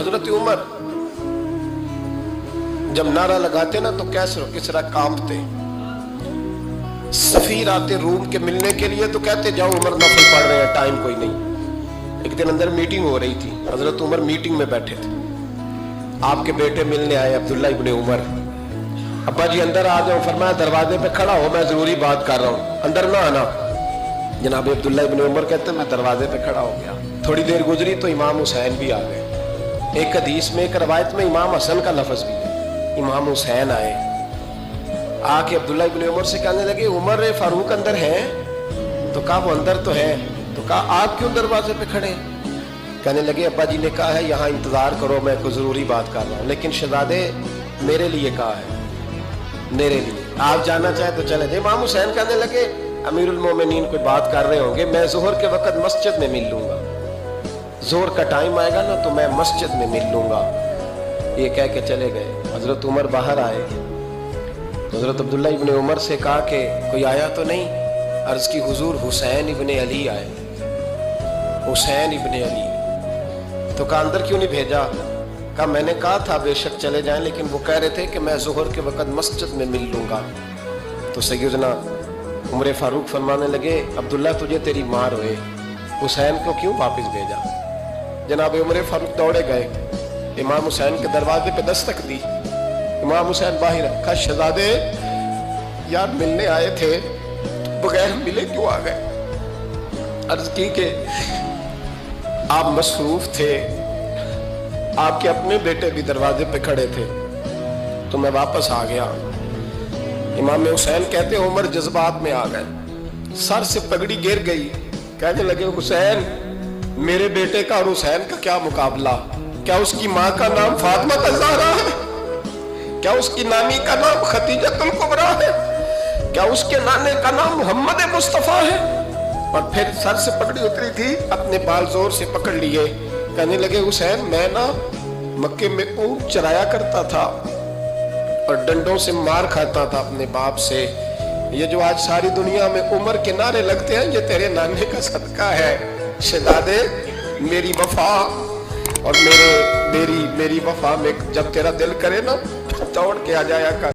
हजरत उमर जब नारा लगाते ना तो किस तरह कांपते। सफीर आते रूम के मिलने के लिए तो कहते जाओ उमर नफल पढ़ रहे हैं, टाइम कोई नहीं। एक दिन अंदर मीटिंग हो रही थी, हजरत उमर मीटिंग में बैठे थे। आपके बेटे मिलने आए अब्दुल्ला इब्ने उमर। अब्बा जी अंदर आ जाओ। फरमाया दरवाजे पे खड़ा हो, मैं जरूरी बात कर रहा हूँ, अंदर ना आना। जनाब अब्दुल्ला इब्ने उमर कहते मैं दरवाजे पे खड़ा हो गया। थोड़ी देर गुजरी तो इमाम हुसैन भी आ गए। एक हदीस में, एक रवायत में इमाम हसन का लफ्ज भी है। इमाम हुसैन आए, आके अब्दुल्ला इब्ने उमर से कहने लगे उमर फारूक अंदर है? तो कहा वो अंदर तो है। तो कहा आप क्यों दरवाजे पे खड़े? कहने लगे अब्बा जी ने कहा है यहाँ इंतजार करो, मैं कोई जरूरी बात कर रहा हूँ। लेकिन शहजादे मेरे लिए कहा है, मेरे लिए, आप जाना चाहे तो चले जाए। इमाम हुसैन कहने लगे अमीरुल मोमिनीन कोई बात कर रहे होंगे, मैं जोहर के वक्त मस्जिद में मिल लूंगा, जोहर का टाइम आएगा ना तो मैं मस्जिद में मिल लूंगा। ये कह के चले गए। हजरत उमर बाहर आए, हजरत अब्दुल्ला इब्ने उमर से कहा कि कोई आया तो नहीं? अर्ज की हुजूर हुसैन इब्ने अली आए, हुसैन इब्ने अली। तो कहा अंदर क्यों नहीं भेजा? कहा मैंने कहा था बेशक चले जाएं, लेकिन वो कह रहे थे कि मैं जोहर के वक्त मस्जिद में मिल लूंगा। तो सैयदना उमर फारूक फरमाने लगे अब्दुल्ला तुझे तेरी माँ रोए, हुसैन को क्यों वापस भेजा? जनाब उमर फारूक दौड़े गए, इमाम हुसैन के दरवाजे पे दस्तक दी। इमाम हुसैन बाहर रखा, शहजादे यार मिलने आए थे, तो बगैर मिले क्यों आ गए? अर्ज की कि आप मसरूफ थे, आपके अपने बेटे भी दरवाजे पे खड़े थे, तो मैं वापस आ गया। इमाम हुसैन कहते उमर जज्बात में आ गए, सर से पगड़ी गिर गई। कहने लगे हुसैन मेरे बेटे का और हुसैन का क्या मुकाबला? क्या उसकी माँ का नाम फातिमा ज़हरा है? क्या उसकी नानी का नाम खदीजतुल कुबरा है? क्या उसके नाने का नाम मोहम्मद मुस्तफा है? और फिर सर से पगड़ी उतरी थी, अपने बाल जोर से पकड़ लिए। कहने लगे हुसैन मैं ना मक्के में ऊंट चराया करता था और डंडों से मार खाता था अपने बाप से। ये जो आज सारी दुनिया में उमर के नारे लगते हैं, ये तेरे नाने का सदका है। शहजादे मेरी वफा और मेरी वफा में जब तेरा दिल करे ना दौड़ के आ जाया कर।